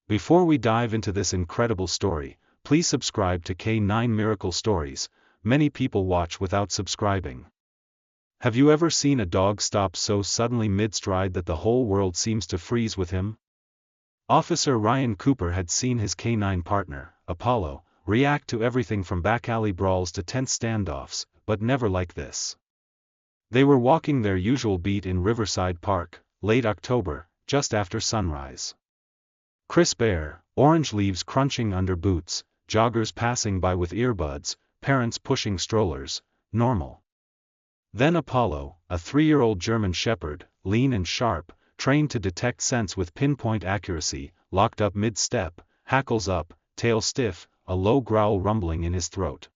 Before we dive into this incredible story, please subscribe to K9 Miracle Stories. Many people watch without subscribing. Have you ever seen a dog stop so suddenly mid-stride that the whole world seems to freeze with him? Officer Ryan Cooper had seen his K9 partner, Apollo, react to everything from back-alley brawls to tense standoffs, but never like this. They were walking their usual beat in Riverside Park, late October, just after sunrise. Crisp air, orange leaves crunching under boots, joggers passing by with earbuds, parents pushing strollers, normal. Then Apollo, a 3-year-old German shepherd, lean and sharp, trained to detect scents with pinpoint accuracy, locked up mid-step, hackles up, tail stiff, a low growl rumbling in his throat.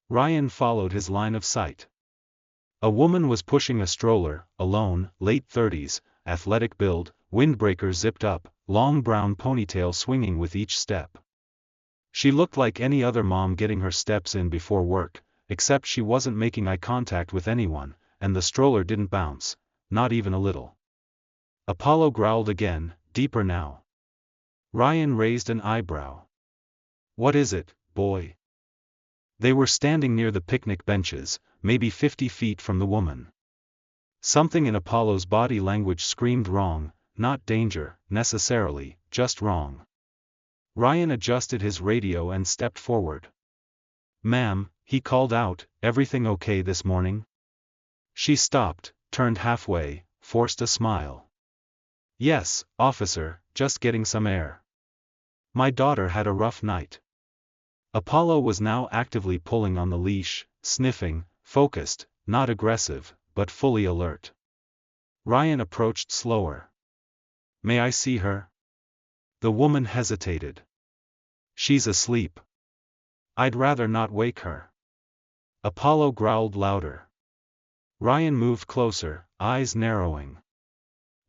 Ryan followed his line of sight. A woman was pushing a stroller, alone, late 30s, athletic build, windbreaker zipped up, long brown ponytail swinging with each step. She looked like any other mom getting her steps in before work, except she wasn't making eye contact with anyone, and the stroller didn't bounce, not even a little. Apollo growled again, deeper now. Ryan raised an eyebrow. "What is it, boy?" They were standing near the picnic benches, maybe 50 feet from the woman. Something in Apollo's body language screamed wrong, not danger, necessarily, just wrong. Ryan adjusted his radio and stepped forward. "Ma'am," he called out, "everything okay this morning?" She stopped, turned halfway, forced a smile. "Yes, officer, just getting some air. My daughter had a rough night." Apollo was now actively pulling on the leash, sniffing, focused, not aggressive, but fully alert. Ryan approached slower. "May I see her?" The woman hesitated. "She's asleep. I'd rather not wake her." Apollo growled louder. Ryan moved closer, eyes narrowing.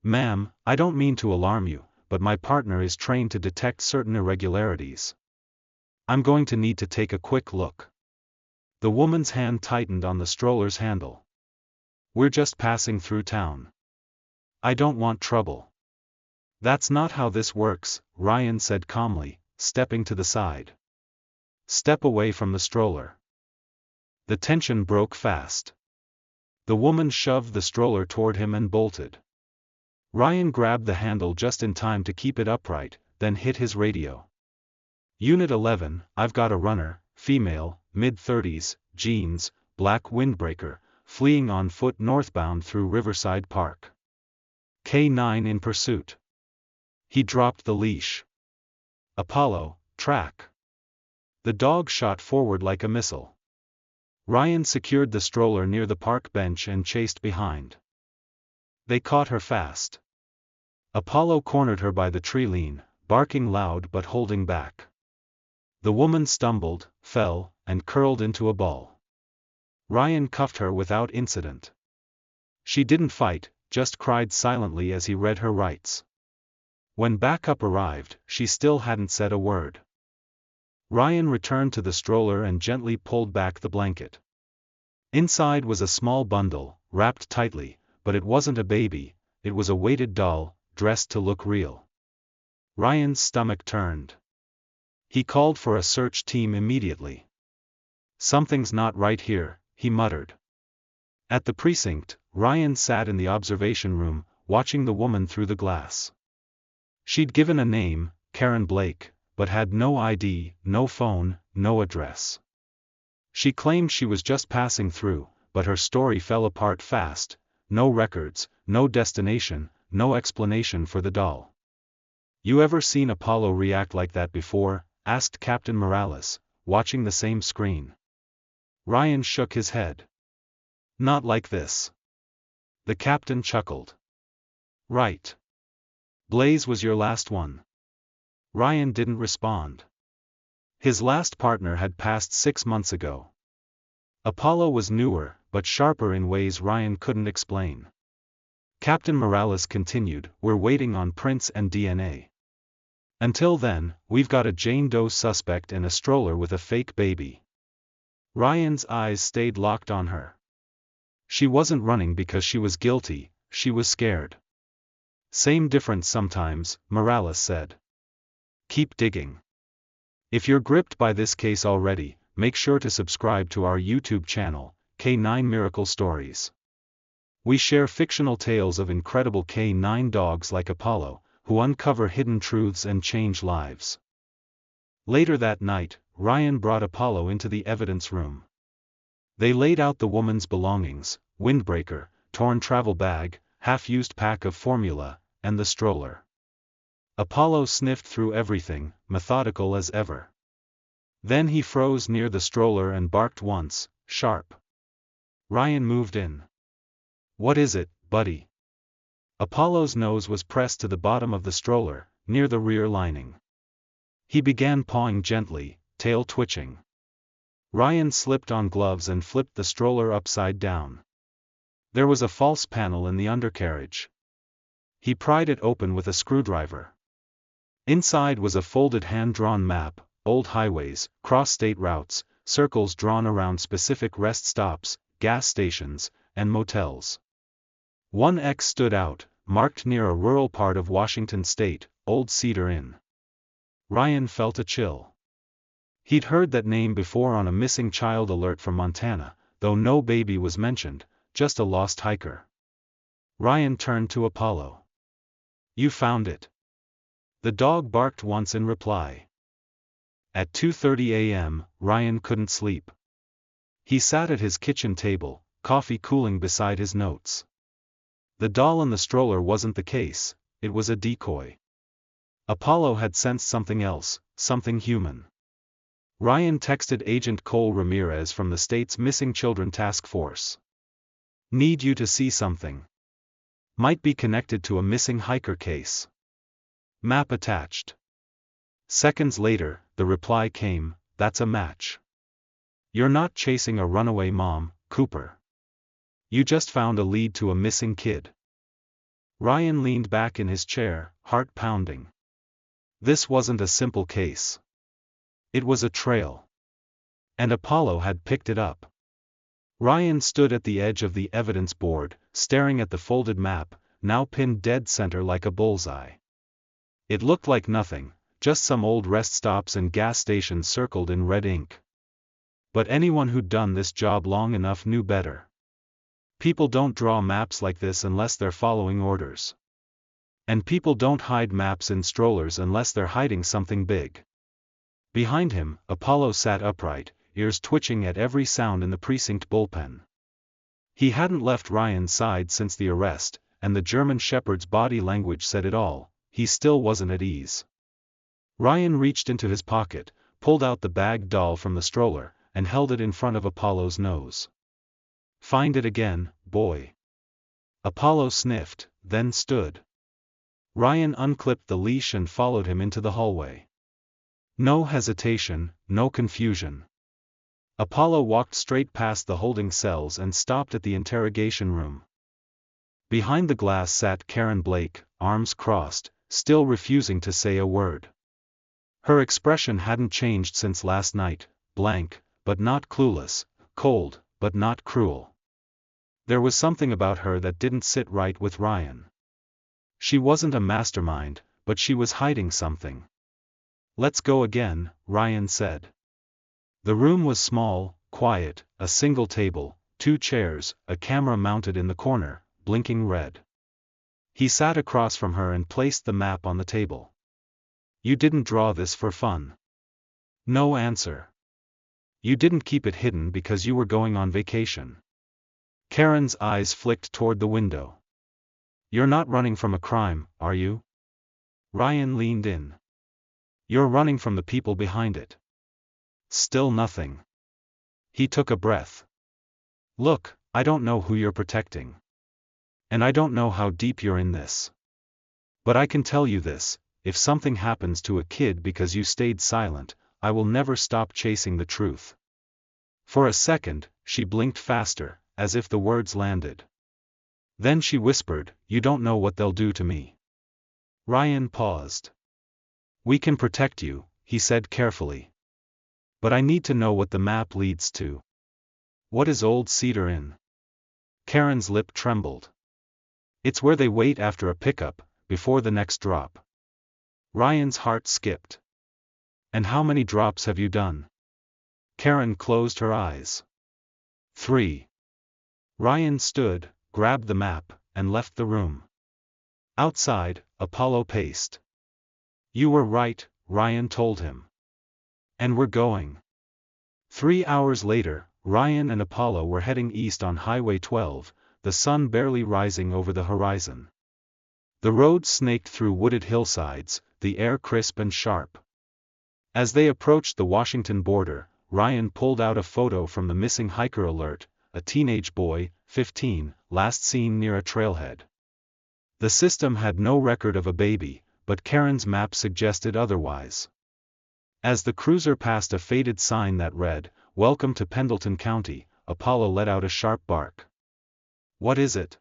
"Ma'am, I don't mean to alarm you, but my partner is trained to detect certain irregularities. I'm going to need to take a quick look." The woman's hand tightened on the stroller's handle. "We're just passing through town. I don't want trouble." "That's not how this works," Ryan said calmly, stepping to the side. "Step away from the stroller." The tension broke fast. The woman shoved the stroller toward him and bolted. Ryan grabbed the handle just in time to keep it upright, then hit his radio. "Unit 11, I've got a runner, female, mid-30s, jeans, black windbreaker, fleeing on foot northbound through Riverside Park. K9 in pursuit." He dropped the leash. "Apollo, track." The dog shot forward like a missile. Ryan secured the stroller near the park bench and chased behind. They caught her fast. Apollo cornered her by the tree lean, barking loud but holding back. The woman stumbled, fell, and curled into a ball. Ryan cuffed her without incident. She didn't fight, just cried silently as he read her rights. When backup arrived, she still hadn't said a word. Ryan returned to the stroller and gently pulled back the blanket. Inside was a small bundle, wrapped tightly, but it wasn't a baby, it was a weighted doll, dressed to look real. Ryan's stomach turned. He called for a search team immediately. "Something's not right here," he muttered. At the precinct, Ryan sat in the observation room, watching the woman through the glass. She'd given a name, Karen Blake, but had no ID, no phone, no address. She claimed she was just passing through, but her story fell apart fast. No records, no destination, no explanation for the doll. "You ever seen Apollo react like that before?" asked Captain Morales, watching the same screen. Ryan shook his head. "Not like this." The captain chuckled. "Right. Blaze was your last one." Ryan didn't respond. His last partner had passed 6 months ago. Apollo was newer, but sharper in ways Ryan couldn't explain. Captain Morales continued, "We're waiting on prints and DNA. Until then, we've got a Jane Doe suspect and a stroller with a fake baby." Ryan's eyes stayed locked on her. She wasn't running because she was guilty, she was scared. "Same difference sometimes," Morales said. Keep digging. If you're gripped by this case already, make sure to subscribe to our YouTube channel, K9 Miracle Stories. We share fictional tales of incredible K9 dogs like Apollo, who uncover hidden truths and change lives. Later that night, Ryan brought Apollo into the evidence room. They laid out the woman's belongings: windbreaker, torn travel bag, half-used pack of formula, and the stroller. Apollo sniffed through everything, methodical as ever. Then he froze near the stroller and barked once, sharp. Ryan moved in. "What is it, buddy?" Apollo's nose was pressed to the bottom of the stroller, near the rear lining. He began pawing gently, tail twitching. Ryan slipped on gloves and flipped the stroller upside down. There was a false panel in the undercarriage. He pried it open with a screwdriver. Inside was a folded hand-drawn map: old highways, cross-state routes, circles drawn around specific rest stops, gas stations, and motels. One X stood out, marked near a rural part of Washington state: Old Cedar Inn. Ryan felt a chill. He'd heard that name before on a missing child alert from Montana, though no baby was mentioned, just a lost hiker. Ryan turned to Apollo. "You found it?" The dog barked once in reply. At 2:30 a.m., Ryan couldn't sleep. He sat at his kitchen table, coffee cooling beside his notes. The doll in the stroller wasn't the case, it was a decoy. Apollo had sensed something else, something human. Ryan texted Agent Cole Ramirez from the state's Missing Children Task Force. "Need you to see something. Might be connected to a missing hiker case. Map attached." Seconds later, the reply came: "That's a match. You're not chasing a runaway mom, Cooper. You just found a lead to a missing kid." Ryan leaned back in his chair, heart pounding. This wasn't a simple case. It was a trail. And Apollo had picked it up. Ryan stood at the edge of the evidence board, staring at the folded map, now pinned dead center like a bullseye. It looked like nothing, just some old rest stops and gas stations circled in red ink. But anyone who'd done this job long enough knew better. People don't draw maps like this unless they're following orders. And people don't hide maps in strollers unless they're hiding something big. Behind him, Apollo sat upright, ears twitching at every sound in the precinct bullpen. He hadn't left Ryan's side since the arrest, and the German Shepherd's body language said it all: he still wasn't at ease. Ryan reached into his pocket, pulled out the bagged doll from the stroller, and held it in front of Apollo's nose. "Find it again, boy." Apollo sniffed, then stood. Ryan unclipped the leash and followed him into the hallway. No hesitation, no confusion. Apollo walked straight past the holding cells and stopped at the interrogation room. Behind the glass sat Karen Blake, arms crossed, still refusing to say a word. Her expression hadn't changed since last night: blank, but not clueless, cold, but not cruel. There was something about her that didn't sit right with Ryan. She wasn't a mastermind, but she was hiding something. "Let's go again," Ryan said. The room was small, quiet: a single table, 2 chairs, a camera mounted in the corner, blinking red. He sat across from her and placed the map on the table. "You didn't draw this for fun." No answer. "You didn't keep it hidden because you were going on vacation." Karen's eyes flicked toward the window. "You're not running from a crime, are you?" Ryan leaned in. "You're running from the people behind it." Still nothing. He took a breath. "Look, I don't know who you're protecting. And I don't know how deep you're in this. But I can tell you this: if something happens to a kid because you stayed silent, I will never stop chasing the truth." For a second, she blinked faster, as if the words landed. Then she whispered, "You don't know what they'll do to me." Ryan paused. "We can protect you," he said carefully. "But I need to know what the map leads to." "What is Old Cedar Inn?" Karen's lip trembled. "It's where they wait after a pickup, before the next drop." Ryan's heart skipped. And how many drops have you done? Karen closed her eyes. 3. Ryan stood, grabbed the map, and left the room. Outside, Apollo paced. You were right, Ryan told him. And we're going. 3 hours later, Ryan and Apollo were heading east on Highway 12, the sun barely rising over the horizon. The road snaked through wooded hillsides, the air crisp and sharp. As they approached the Washington border, Ryan pulled out a photo from the missing hiker alert, a teenage boy, 15, last seen near a trailhead. The system had no record of a baby, but Karen's map suggested otherwise. As the cruiser passed a faded sign that read, "Welcome to Pendleton County," Apollo let out a sharp bark. What is it?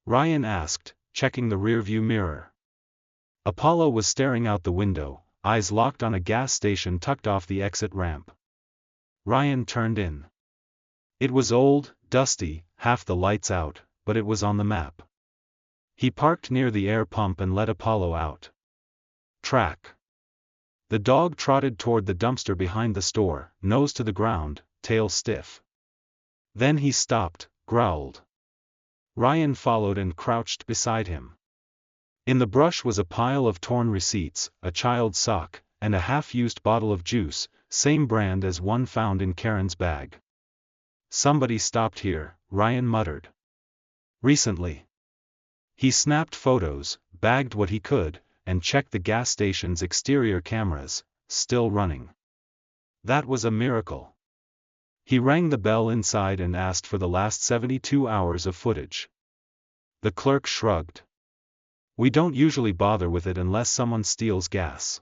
Ryan asked, checking the rearview mirror. Apollo was staring out the window, eyes locked on a gas station tucked off the exit ramp. Ryan turned in. It was old, dusty, half the lights out, but it was on the map. He parked near the air pump and let Apollo out. Track. The dog trotted toward the dumpster behind the store, nose to the ground, tail stiff. Then he stopped, growled. Ryan followed and crouched beside him. In the brush was a pile of torn receipts, a child's sock, and a half-used bottle of juice, same brand as one found in Karen's bag. Somebody stopped here, Ryan muttered. Recently. He snapped photos, bagged what he could, and checked the gas station's exterior cameras, still running. That was a miracle. He rang the bell inside and asked for the last 72 hours of footage. The clerk shrugged. We don't usually bother with it unless someone steals gas.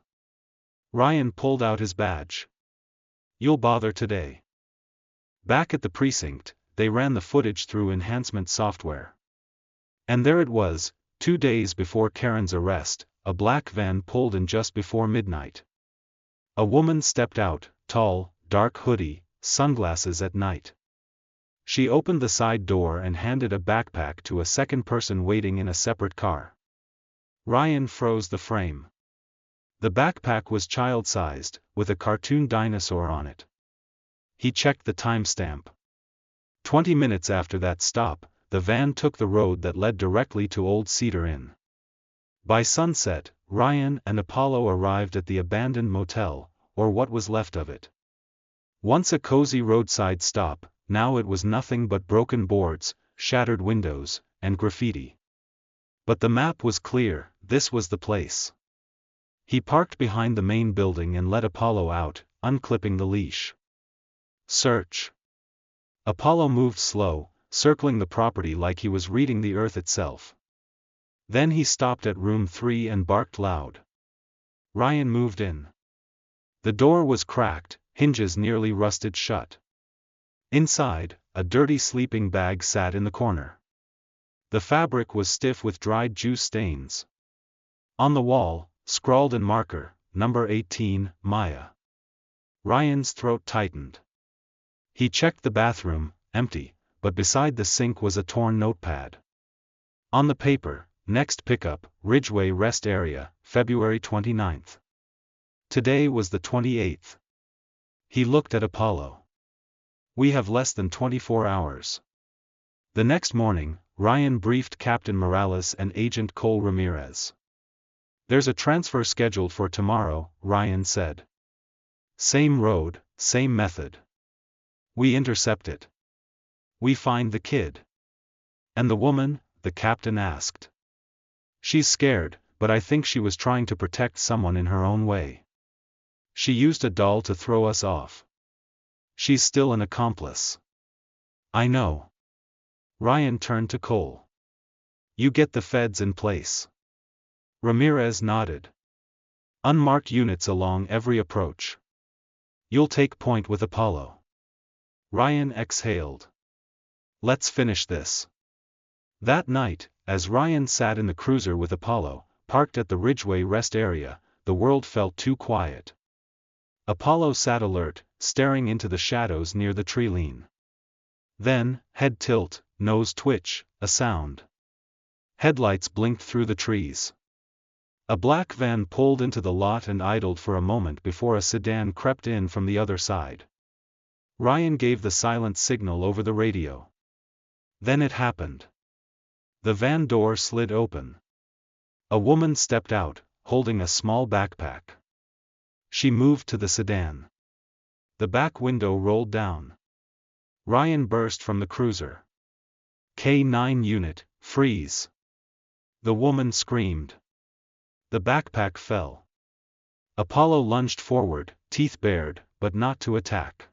Ryan pulled out his badge. You'll bother today. Back at the precinct, they ran the footage through enhancement software. And there it was, 2 days before Karen's arrest, a black van pulled in just before midnight. A woman stepped out, tall, dark hoodie, sunglasses at night. She opened the side door and handed a backpack to a second person waiting in a separate car. Ryan froze the frame. The backpack was child-sized, with a cartoon dinosaur on it. He checked the timestamp. 20 minutes after that stop, the van took the road that led directly to Old Cedar Inn. By sunset, Ryan and Apollo arrived at the abandoned motel, or what was left of it. Once a cozy roadside stop, now it was nothing but broken boards, shattered windows, and graffiti. But the map was clear, this was the place. He parked behind the main building and let Apollo out, unclipping the leash. Search. Apollo moved slow, circling the property like he was reading the earth itself. Then he stopped at room 3 and barked loud. Ryan moved in. The door was cracked, hinges nearly rusted shut. Inside, a dirty sleeping bag sat in the corner. The fabric was stiff with dried juice stains. On the wall, scrawled in marker, number 18, Maya. Ryan's throat tightened. He checked the bathroom, empty, but beside the sink was a torn notepad. On the paper, next pickup, Ridgeway Rest Area, February 29th. Today was the 28th. He looked at Apollo. We have less than 24 hours. The next morning, Ryan briefed Captain Morales and Agent Cole Ramirez. There's a transfer scheduled for tomorrow, Ryan said. Same road, same method. We intercept it. We find the kid. And the woman, the captain asked. She's scared, but I think she was trying to protect someone in her own way. She used a doll to throw us off. She's still an accomplice. I know. Ryan turned to Cole. You get the feds in place. Ramirez nodded. Unmarked units along every approach. You'll take point with Apollo. Ryan exhaled. Let's finish this. That night, as Ryan sat in the cruiser with Apollo, parked at the Ridgeway Rest Area, the world felt too quiet. Apollo sat alert, staring into the shadows near the tree lean. Then, head tilt, nose twitch, a sound. Headlights blinked through the trees. A black van pulled into the lot and idled for a moment before a sedan crept in from the other side. Ryan gave the silent signal over the radio. Then it happened. The van door slid open. A woman stepped out, holding a small backpack. She moved to the sedan. The back window rolled down. Ryan burst from the cruiser. K9 unit, freeze. The woman screamed. The backpack fell. Apollo lunged forward, teeth bared, but not to attack.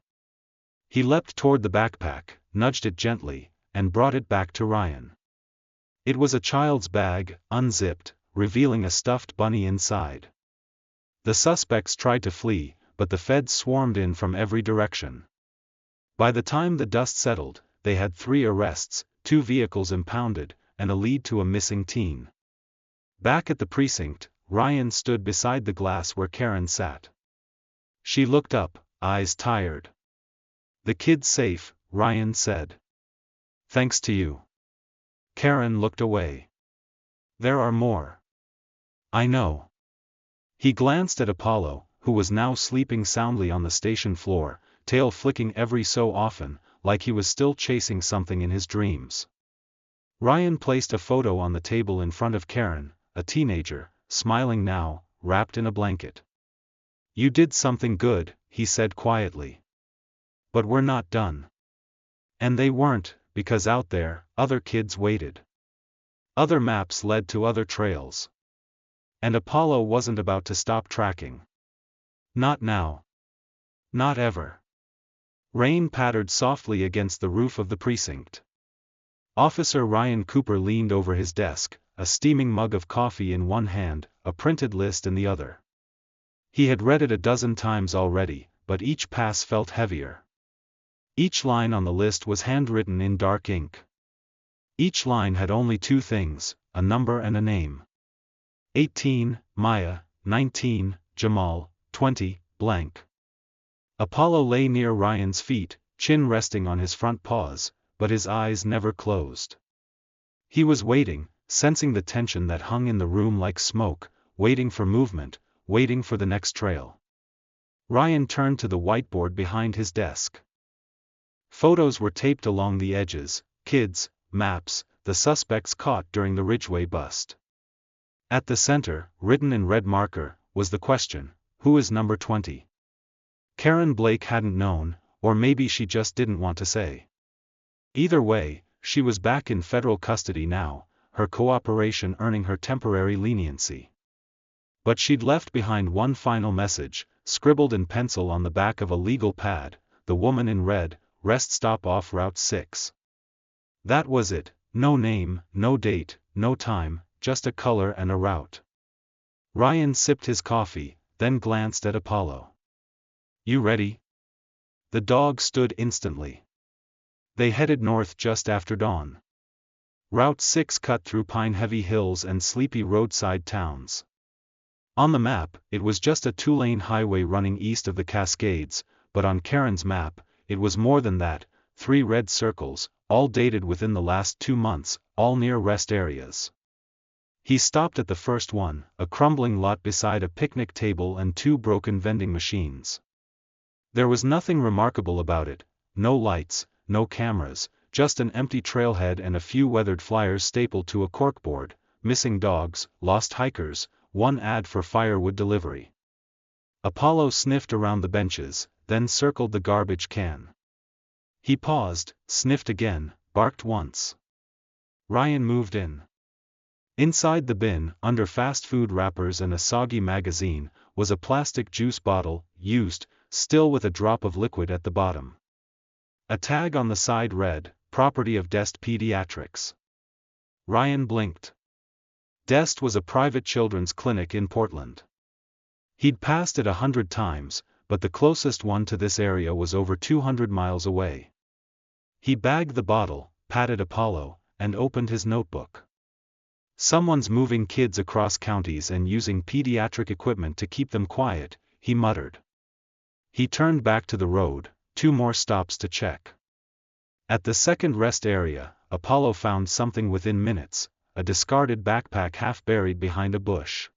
He leapt toward the backpack, nudged it gently, and brought it back to Ryan. It was a child's bag, unzipped, revealing a stuffed bunny inside. The suspects tried to flee, but the feds swarmed in from every direction. By the time the dust settled, they had 3 arrests, 2 vehicles impounded, and a lead to a missing teen. Back at the precinct, Ryan stood beside the glass where Karen sat. She looked up, eyes tired. "The kid's safe," Ryan said. "Thanks to you." Karen looked away. "There are more." "I know." He glanced at Apollo, who was now sleeping soundly on the station floor, tail flicking every so often, like he was still chasing something in his dreams. Ryan placed a photo on the table in front of Karen, a teenager, smiling now, wrapped in a blanket. "You did something good," he said quietly. "But we're not done." And they weren't, because out there, other kids waited. Other maps led to other trails. And Apollo wasn't about to stop tracking. Not now. Not ever. Rain pattered softly against the roof of the precinct. Officer Ryan Cooper leaned over his desk, a steaming mug of coffee in one hand, a printed list in the other. He had read it a dozen times already, but each pass felt heavier. Each line on the list was handwritten in dark ink. Each line had only 2 things, a number and a name. 18, Maya; 19, Jamal; 20, blank. Apollo lay near Ryan's feet, chin resting on his front paws, but his eyes never closed. He was waiting, sensing the tension that hung in the room like smoke, waiting for movement, waiting for the next trail. Ryan turned to the whiteboard behind his desk. Photos were taped along the edges, kids, maps, the suspects caught during the Ridgeway bust. At the center, written in red marker, was the question, who is number 20? Karen Blake hadn't known, or maybe she just didn't want to say. Either way, she was back in federal custody now, her cooperation earning her temporary leniency. But she'd left behind one final message, scribbled in pencil on the back of a legal pad, the woman in red, rest stop off Route 6. That was it, no name, no date, no time, just a color and a route. Ryan sipped his coffee, then glanced at Apollo. "You ready?" The dog stood instantly. They headed north just after dawn. Route 6 cut through pine-heavy hills and sleepy roadside towns. On the map, it was just a 2-lane highway running east of the Cascades, but on Karen's map, it was more than that, 3 red circles, all dated within the last 2 months, all near rest areas. He stopped at the first one, a crumbling lot beside a picnic table and 2 broken vending machines. There was nothing remarkable about it, no lights, no cameras, just an empty trailhead and a few weathered flyers stapled to a corkboard, missing dogs, lost hikers, 1 ad for firewood delivery. Apollo sniffed around the benches, then circled the garbage can. He paused, sniffed again, barked once. Ryan moved in. Inside the bin, under fast food wrappers and a soggy magazine, was a plastic juice bottle, used, still with a drop of liquid at the bottom. A tag on the side read, "Property of Dest Pediatrics." Ryan blinked. Dest was a private children's clinic in Portland. He'd passed it 100 times, but the closest one to this area was over 200 miles away. He bagged the bottle, patted Apollo, and opened his notebook. "Someone's moving kids across counties and using pediatric equipment to keep them quiet," he muttered. He turned back to the road, 2 more stops to check. At the second rest area, Apollo found something within minutes, a discarded backpack half buried behind a bush.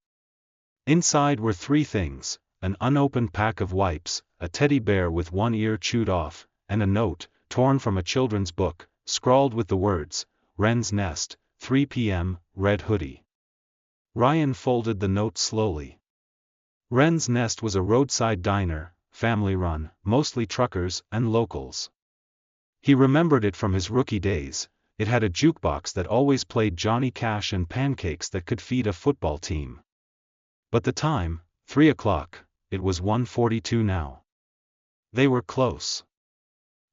Inside were three things: an unopened pack of wipes, a teddy bear with one ear chewed off, and a note, torn from a children's book, scrawled with the words, "Wren's Nest, 3 p.m., Red Hoodie." Ryan folded the note slowly. Wren's Nest was a roadside diner, family-run, mostly truckers and locals. He remembered it from his rookie days. It had a jukebox that always played Johnny Cash and pancakes that could feed a football team. But the time, 3 o'clock, it was 1:42 now. They were close.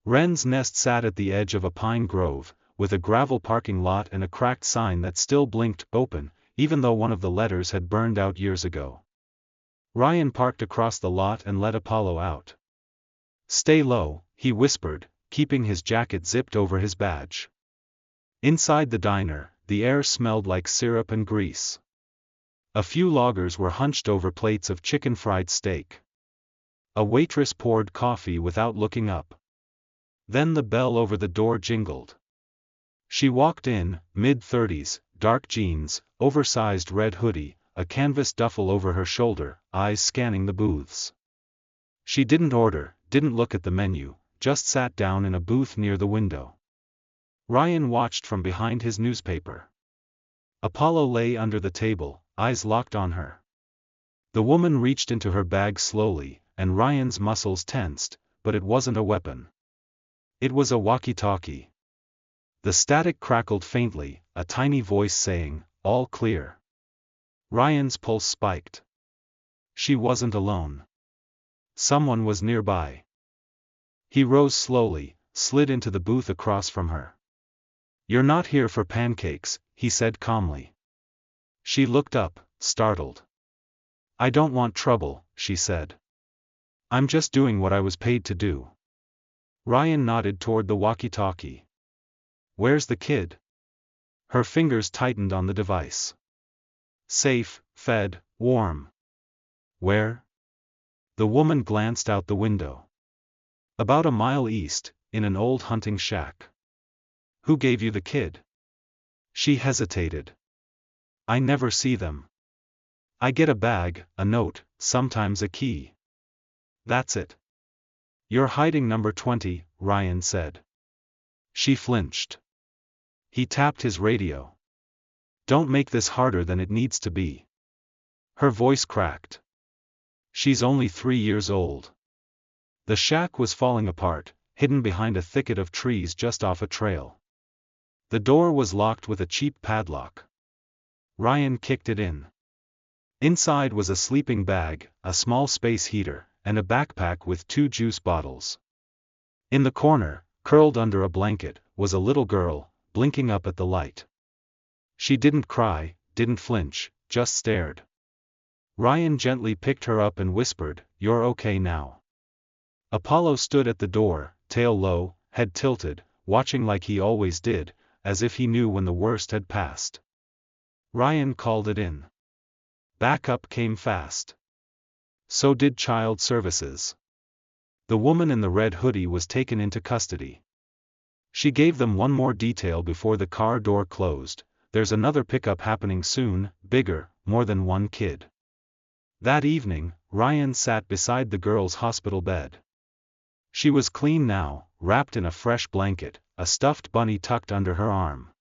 Wren's Nest sat at the edge of a pine grove, with a gravel parking lot and a cracked sign that still blinked open, even though one of the letters had burned out years ago. Ryan parked across the lot and let Apollo out. "Stay low," he whispered, keeping his jacket zipped over his badge. Inside the diner, the air smelled like syrup and grease. A few loggers were hunched over plates of chicken-fried steak. A waitress poured coffee without looking up. Then the bell over the door jingled. She walked in, mid-30s, dark jeans, oversized red hoodie, a canvas duffel over her shoulder, eyes scanning the booths. She didn't order, didn't look at the menu, just sat down in a booth near the window. Ryan watched from behind his newspaper. Apollo lay under the table, eyes locked on her. The woman reached into her bag slowly, and Ryan's muscles tensed, but it wasn't a weapon. It was a walkie-talkie. The static crackled faintly, a tiny voice saying, "All clear." Ryan's pulse spiked. She wasn't alone. Someone was nearby. He rose slowly, slid into the booth across from her. "You're not here for pancakes," he said calmly. She looked up, startled. "I don't want trouble," she said. "I'm just doing what I was paid to do." Ryan nodded toward the walkie-talkie. "Where's the kid?" Her fingers tightened on the device. "Safe, fed, warm." "Where?" The woman glanced out the window. "About a mile east, in an old hunting shack." "Who gave you the kid?" She hesitated. "I never see them. I get a bag, a note, sometimes a key. That's it." "You're hiding number 20, Ryan said." She flinched. He tapped his radio. "Don't make this harder than it needs to be." Her voice cracked. "She's only 3 years old." The shack was falling apart, hidden behind a thicket of trees just off a trail. The door was locked with a cheap padlock. Ryan kicked it in. Inside was a sleeping bag, a small space heater, and a backpack with 2 juice bottles. In the corner, curled under a blanket, was a little girl, blinking up at the light. She didn't cry, didn't flinch, just stared. Ryan gently picked her up and whispered, "You're okay now." Apollo stood at the door, tail low, head tilted, watching like he always did, as if he knew when the worst had passed. Ryan called it in. Backup came fast. So did Child Services. The woman in the red hoodie was taken into custody. She gave them one more detail before the car door closed: "There's another pickup happening soon, bigger, more than one kid." That evening, Ryan sat beside the girl's hospital bed. She was clean now, wrapped in a fresh blanket, a stuffed bunny tucked under her arm.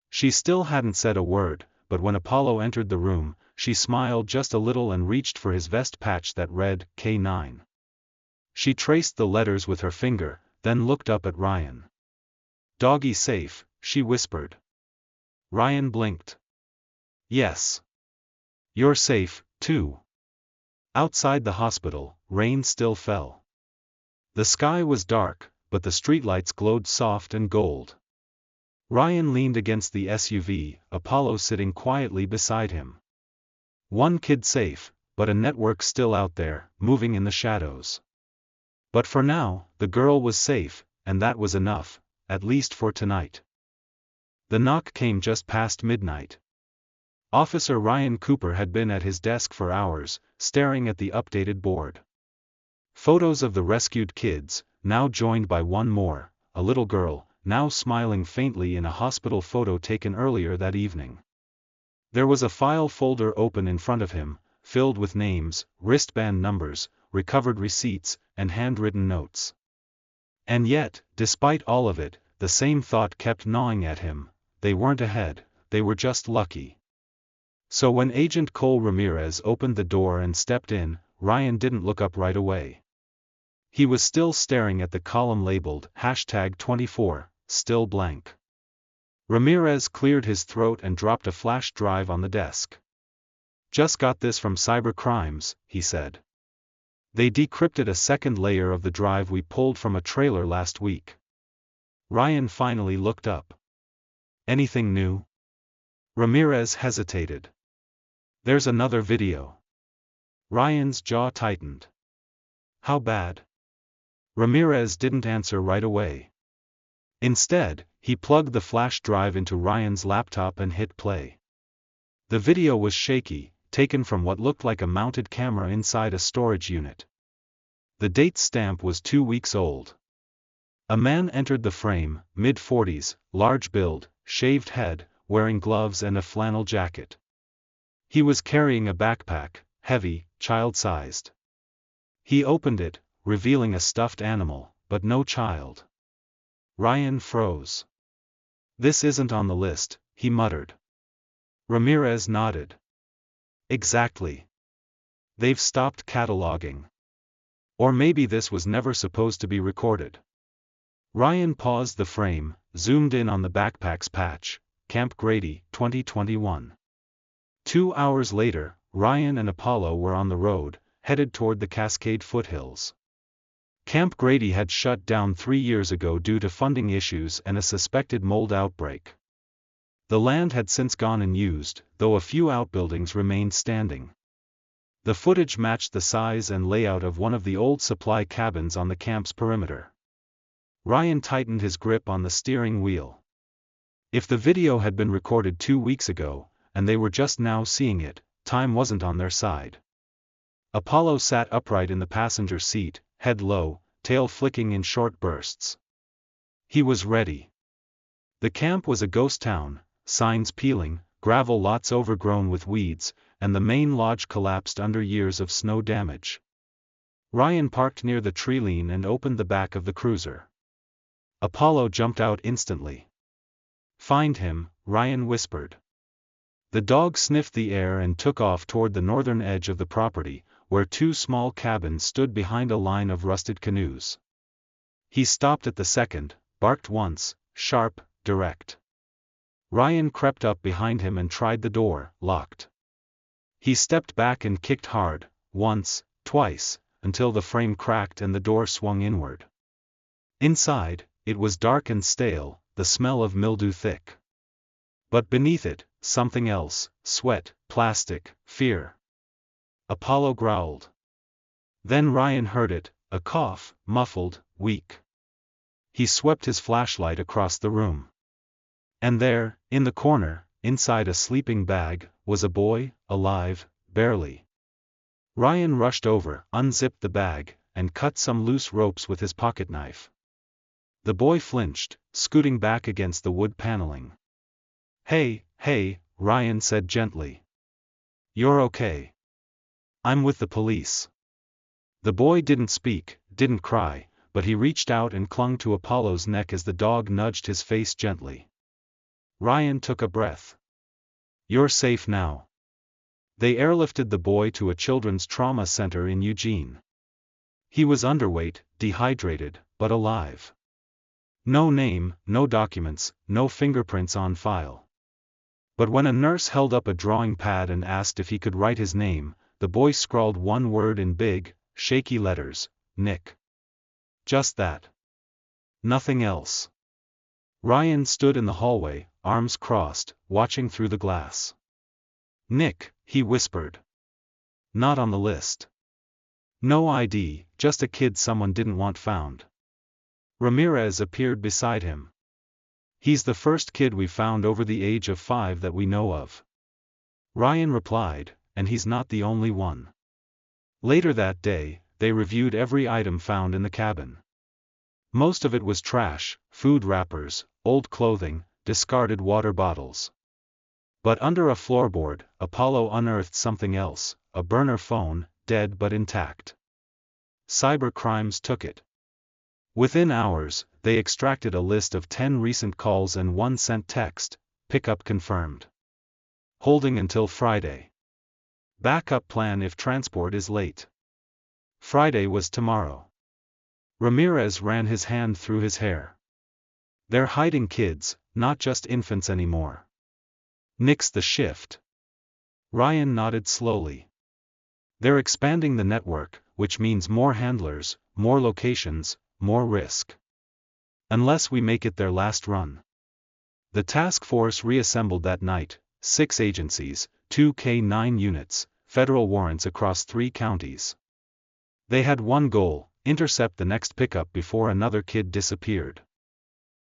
She still hadn't said a word, but when Apollo entered the room, she smiled just a little and reached for his vest patch that read, K9. She traced the letters with her finger, then looked up at Ryan. "Doggy safe," she whispered. Ryan blinked. "Yes. You're safe, too." Outside the hospital, rain still fell. The sky was dark, but the streetlights glowed soft and gold. Ryan leaned against the SUV, Apollo sitting quietly beside him. One kid safe, but a network still out there, moving in the shadows. But for now, the girl was safe, and that was enough, at least for tonight. The knock came just past midnight. Officer Ryan Cooper had been at his desk for hours, staring at the updated board. Photos of the rescued kids, now joined by one more, a little girl, now smiling faintly in a hospital photo taken earlier that evening. There was a file folder open in front of him, filled with names, wristband numbers, recovered receipts, and handwritten notes. And yet, despite all of it, the same thought kept gnawing at him: they weren't ahead, they were just lucky. So when Agent Cole Ramirez opened the door and stepped in, Ryan didn't look up right away. He was still staring at the column labeled #24, still blank. Ramirez cleared his throat and dropped a flash drive on the desk. "Just got this from Cybercrimes," he said. "They decrypted a second layer of the drive we pulled from a trailer last week." Ryan finally looked up. "Anything new?" Ramirez hesitated. "There's another video." Ryan's jaw tightened. "How bad?" Ramirez didn't answer right away. Instead, he plugged the flash drive into Ryan's laptop and hit play. The video was shaky, taken from what looked like a mounted camera inside a storage unit. The date stamp was 2 weeks old. A man entered the frame, mid-40s, large build, shaved head, wearing gloves and a flannel jacket. He was carrying a backpack, heavy, child-sized. He opened it, revealing a stuffed animal, but no child. Ryan froze. "This isn't on the list," he muttered. Ramirez nodded. "Exactly. They've stopped cataloging. Or maybe this was never supposed to be recorded." Ryan paused the frame, zoomed in on the backpack's patch: Camp Grady, 2021. 2 hours later, Ryan and Apollo were on the road, headed toward the Cascade foothills. Camp Grady had shut down 3 years ago due to funding issues and a suspected mold outbreak. The land had since gone unused, though a few outbuildings remained standing. The footage matched the size and layout of one of the old supply cabins on the camp's perimeter. Ryan tightened his grip on the steering wheel. If the video had been recorded 2 weeks ago, and they were just now seeing it, time wasn't on their side. Apollo sat upright in the passenger seat, head low, tail flicking in short bursts. He was ready. The camp was a ghost town, signs peeling, gravel lots overgrown with weeds, and the main lodge collapsed under years of snow damage. Ryan parked near the treeline and opened the back of the cruiser. Apollo jumped out instantly. "Find him," Ryan whispered. The dog sniffed the air and took off toward the northern edge of the property, where 2 small cabins stood behind a line of rusted canoes. He stopped at the second, barked once, sharp, direct. Ryan crept up behind him and tried the door, locked. He stepped back and kicked hard, once, twice, until the frame cracked and the door swung inward. Inside, it was dark and stale, the smell of mildew thick. But beneath it, something else: sweat, plastic, fear. Apollo growled. Then Ryan heard it, a cough, muffled, weak. He swept his flashlight across the room. And there, in the corner, inside a sleeping bag, was a boy, alive, barely. Ryan rushed over, unzipped the bag, and cut some loose ropes with his pocketknife. The boy flinched, scooting back against the wood paneling. Hey, Ryan said gently. "You're okay." "I'm with the police." The boy didn't speak, didn't cry, but he reached out and clung to Apollo's neck as the dog nudged his face gently. Ryan took a breath. "You're safe now." They airlifted the boy to a children's trauma center in Eugene. He was underweight, dehydrated, but alive. No name, no documents, no fingerprints on file. But when a nurse held up a drawing pad and asked if he could write his name, the boy scrawled one word in big, shaky letters: Nick. Just that. Nothing else. Ryan stood in the hallway, arms crossed, watching through the glass. "Nick," he whispered. "Not on the list. No ID, just a kid someone didn't want found." Ramirez appeared beside him. "He's the first kid we found over the age of 5 that we know of." Ryan replied, "And he's not the only one." Later that day, they reviewed every item found in the cabin. Most of it was trash: food wrappers, old clothing, discarded water bottles. But under a floorboard, Apollo unearthed something else: a burner phone, dead but intact. Cyber crimes took it. Within hours, they extracted a list of 10 recent calls and one sent text, pickup confirmed. Holding until Friday. Backup plan if transport is late. Friday was tomorrow. Ramirez ran his hand through his hair. They're hiding kids, not just infants anymore. Nix the shift. Ryan nodded slowly. They're expanding the network, which means more handlers, more locations, more risk. Unless we make it their last run. The task force reassembled that night, 6 agencies, 2 K-9 units, federal warrants across 3 counties. They had one goal: intercept the next pickup before another kid disappeared.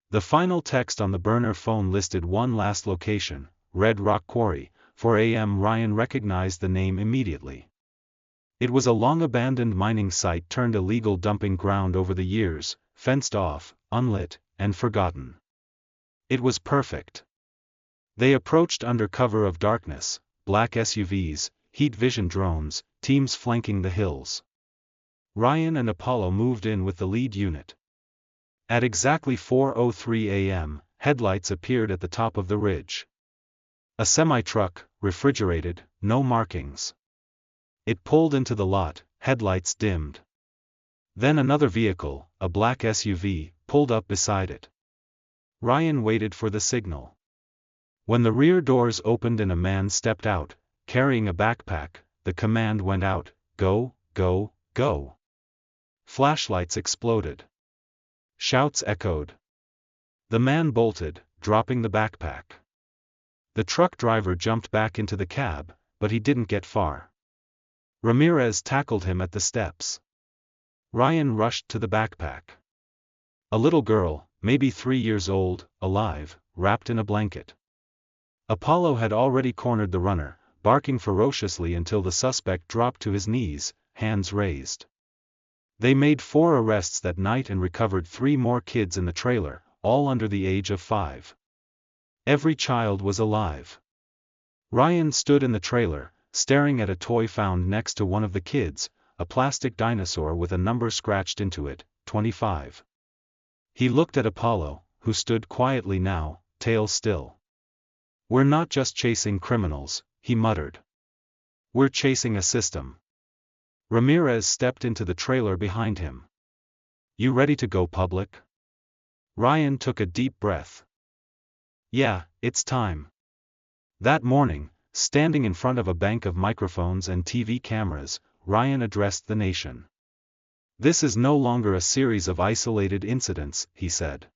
The final text on the burner phone listed one last location, Red Rock Quarry. 4 a.m. Ryan recognized the name immediately. It was a long-abandoned mining site turned illegal dumping ground over the years, fenced off, unlit, and forgotten. It was perfect. They approached under cover of darkness, black SUVs, heat vision drones, teams flanking the hills. Ryan and Apollo moved in with the lead unit. At exactly 4:03 a.m., headlights appeared at the top of the ridge. A semi-truck, refrigerated, no markings. It pulled into the lot, headlights dimmed. Then another vehicle, a black SUV, pulled up beside it. Ryan waited for the signal. When the rear doors opened and a man stepped out, carrying a backpack, the command went out: go, go, go. Flashlights exploded. Shouts echoed. The man bolted, dropping the backpack. The truck driver jumped back into the cab, but he didn't get far. Ramirez tackled him at the steps. Ryan rushed to the backpack. A little girl, maybe 3 years old, alive, wrapped in a blanket. Apollo had already cornered the runner, barking ferociously until the suspect dropped to his knees, hands raised. They made 4 arrests that night and recovered 3 more kids in the trailer, all under the age of 5. Every child was alive. Ryan stood in the trailer, staring at a toy found next to one of the kids, a plastic dinosaur with a number scratched into it, 25. He looked at Apollo, who stood quietly now, tail still. "We're not just chasing criminals," he muttered. "We're chasing a system." Ramirez stepped into the trailer behind him. "You ready to go public?" Ryan took a deep breath. "Yeah, it's time." That morning, standing in front of a bank of microphones and TV cameras, Ryan addressed the nation. "This is no longer a series of isolated incidents," he said.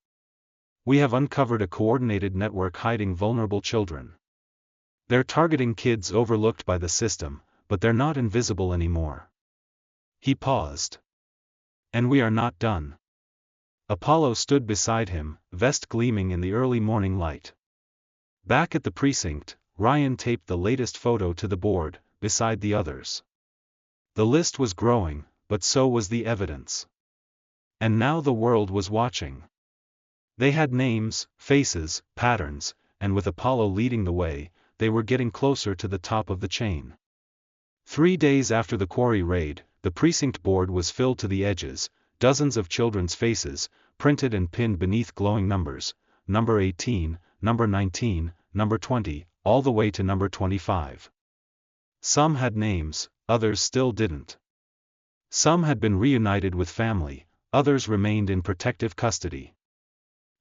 "We have uncovered a coordinated network hiding vulnerable children. They're targeting kids overlooked by the system, but they're not invisible anymore." He paused. "And we are not done." Apollo stood beside him, vest gleaming in the early morning light. Back at the precinct, Ryan taped the latest photo to the board, beside the others. The list was growing, but so was the evidence. And now the world was watching. They had names, faces, patterns, and with Apollo leading the way, they were getting closer to the top of the chain. 3 days after the quarry raid, the precinct board was filled to the edges, dozens of children's faces, printed and pinned beneath glowing numbers, number 18, number 19, number 20, all the way to number 25. Some had names, others still didn't. Some had been reunited with family, others remained in protective custody.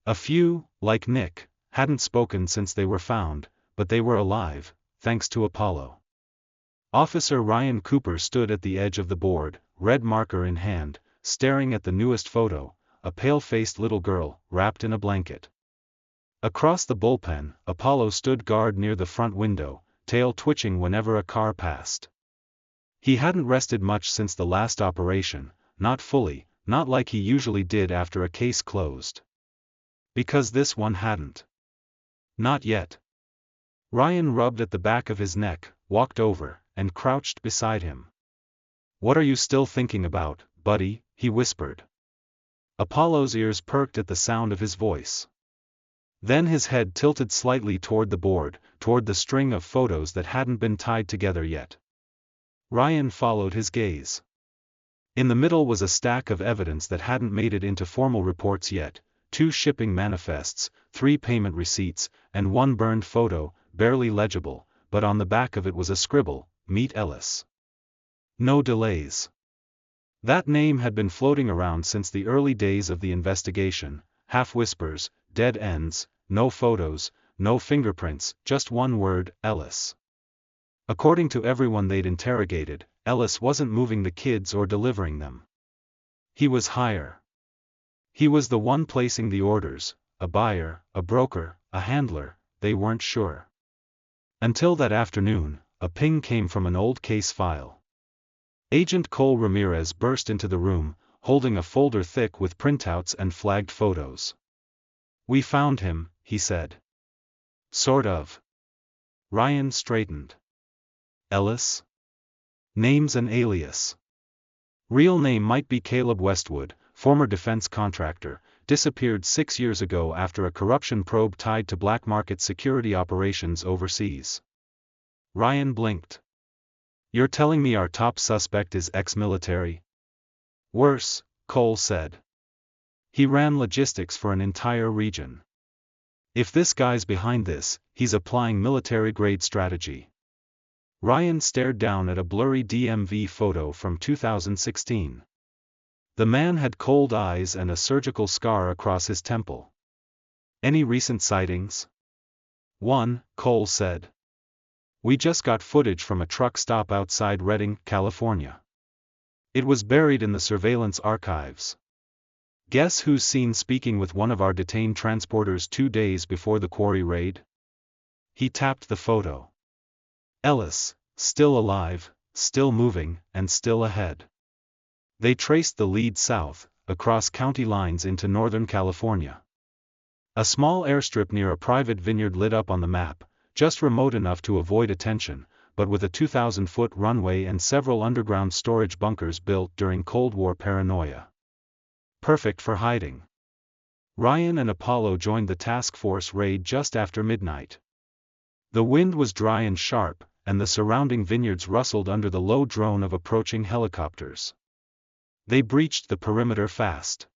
A few, like Nick, hadn't spoken since they were found, but they were alive, thanks to Apollo. Officer Ryan Cooper stood at the edge of the board, red marker in hand, staring at the newest photo, a pale-faced little girl, wrapped in a blanket. Across the bullpen, Apollo stood guard near the front window, tail twitching whenever a car passed. He hadn't rested much since the last operation, not fully, not like he usually did after a case closed. Because this one hadn't. Not yet. Ryan rubbed at the back of his neck, walked over, and crouched beside him. "What are you still thinking about, buddy?" he whispered. Apollo's ears perked at the sound of his voice. Then his head tilted slightly toward the board, toward the string of photos that hadn't been tied together yet. Ryan followed his gaze. In the middle was a stack of evidence that hadn't made it into formal reports yet, 2 shipping manifests, 3 payment receipts, and 1 burned photo, barely legible, but on the back of it was a scribble, "Meet Ellis." No delays. That name had been floating around since the early days of the investigation, half whispers, dead ends, no photos, no fingerprints, just one word, Ellis. According to everyone they'd interrogated, Ellis wasn't moving the kids or delivering them. He was higher. He was the one placing the orders, a buyer, a broker, a handler, they weren't sure. Until that afternoon, a ping came from an old case file. Agent Cole Ramirez burst into the room, holding a folder thick with printouts and flagged photos. "We found him," he said. "Sort of." Ryan straightened. "Ellis? Name's an alias. Real name might be Caleb Westwood, former defense contractor, disappeared 6 years ago after a corruption probe tied to black market security operations overseas." Ryan blinked. "You're telling me our top suspect is ex-military?" "Worse," Cole said. "He ran logistics for an entire region. If this guy's behind this, he's applying military-grade strategy." Ryan stared down at a blurry DMV photo from 2016. The man had cold eyes and a surgical scar across his temple. "Any recent sightings?" "One," Cole said. "We just got footage from a truck stop outside Redding, California. It was buried in the surveillance archives. Guess who's seen speaking with one of our detained transporters 2 days before the quarry raid?" He tapped the photo. "Ellis, still alive, still moving, and still ahead." They traced the lead south, across county lines into Northern California. A small airstrip near a private vineyard lit up on the map, just remote enough to avoid attention, but with a 2,000-foot runway and several underground storage bunkers built during Cold War paranoia. Perfect for hiding. Ryan and Apollo joined the task force raid just after midnight. The wind was dry and sharp, and the surrounding vineyards rustled under the low drone of approaching helicopters. They breached the perimeter fast.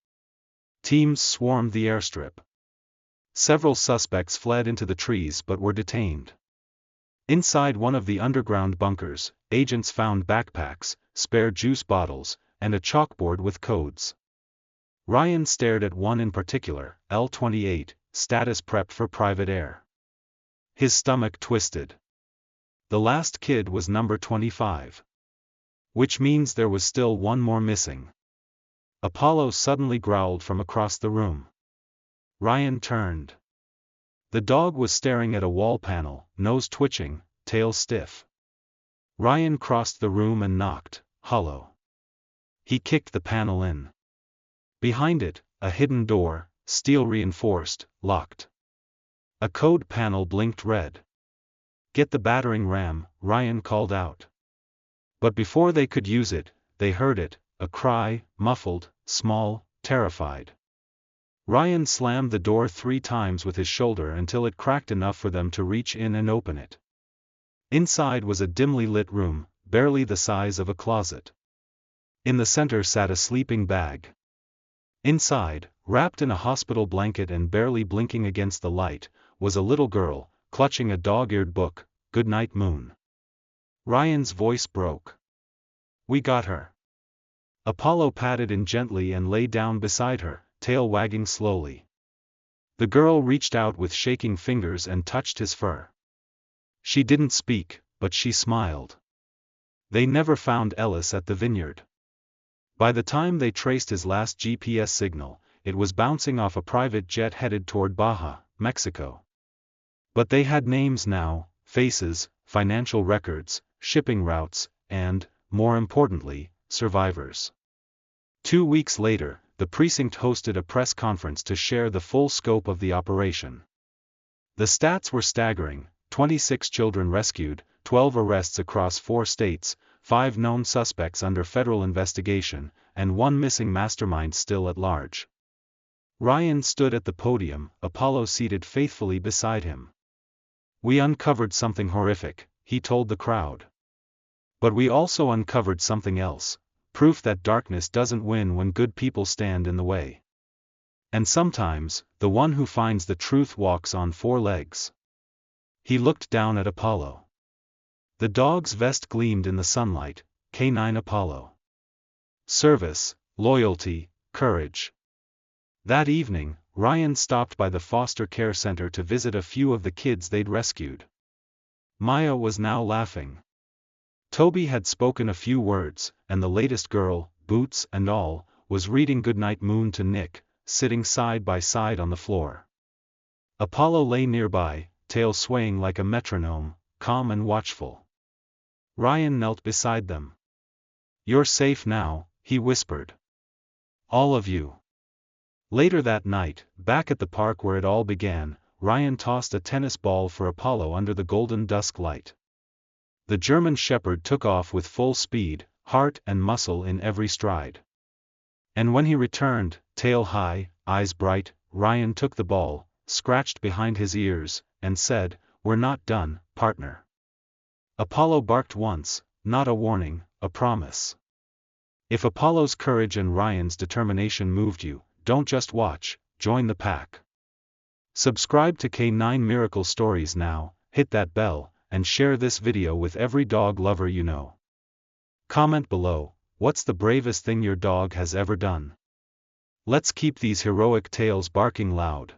Teams swarmed the airstrip. Several suspects fled into the trees but were detained. Inside one of the underground bunkers, agents found backpacks, spare juice bottles, and a chalkboard with codes. Ryan stared at one in particular, L-28, status prep for private air. His stomach twisted. The last kid was number 25. Which means there was still one more missing. Apollo suddenly growled from across the room. Ryan turned. The dog was staring at a wall panel, nose twitching, tail stiff. Ryan crossed the room and knocked, hollow. He kicked the panel in. Behind it, a hidden door, steel reinforced, locked. A code panel blinked red. "Get the battering ram," Ryan called out. But before they could use it, they heard it, a cry, muffled, small, terrified. Ryan slammed the door 3 times with his shoulder until it cracked enough for them to reach in and open it. Inside was a dimly lit room, barely the size of a closet. In the center sat a sleeping bag. Inside, wrapped in a hospital blanket and barely blinking against the light, was a little girl, clutching a dog-eared book, "Goodnight Moon." Ryan's voice broke. "We got her." Apollo patted in gently and lay down beside her, tail wagging slowly. The girl reached out with shaking fingers and touched his fur. She didn't speak, but she smiled. They never found Ellis at the vineyard. By the time they traced his last GPS signal, it was bouncing off a private jet headed toward Baja, Mexico. But they had names now, faces, financial records, shipping routes, and, more importantly, survivors. 2 weeks later, the precinct hosted a press conference to share the full scope of the operation. The stats were staggering: 26 children rescued, 12 arrests across 4 states, 5 known suspects under federal investigation, and 1 missing mastermind still at large. Ryan stood at the podium, Apollo seated faithfully beside him. "We uncovered something horrific," he told the crowd. But we also uncovered something else, proof that darkness doesn't win when good people stand in the way. And sometimes, the one who finds the truth walks on four legs. He looked down at Apollo. The dog's vest gleamed in the sunlight, K9 Apollo. Service, loyalty, courage. That evening, Ryan stopped by the foster care center to visit a few of the kids they'd rescued. Maya was now laughing. Toby had spoken a few words, and the latest girl, boots and all, was reading Goodnight Moon to Nick, sitting side by side on the floor. Apollo lay nearby, tail swaying like a metronome, calm and watchful. Ryan knelt beside them. "You're safe now," he whispered. "All of you." Later that night, back at the park where it all began, Ryan tossed a tennis ball for Apollo under the golden dusk light. The German Shepherd took off with full speed, heart and muscle in every stride. And when he returned, tail high, eyes bright, Ryan took the ball, scratched behind his ears, and said, "We're not done, partner." Apollo barked once, not a warning, a promise. If Apollo's courage and Ryan's determination moved you, don't just watch, join the pack. Subscribe to K9 Miracle Stories now, hit that bell, and share this video with every dog lover you know. Comment below, what's the bravest thing your dog has ever done? Let's keep these heroic tales barking loud.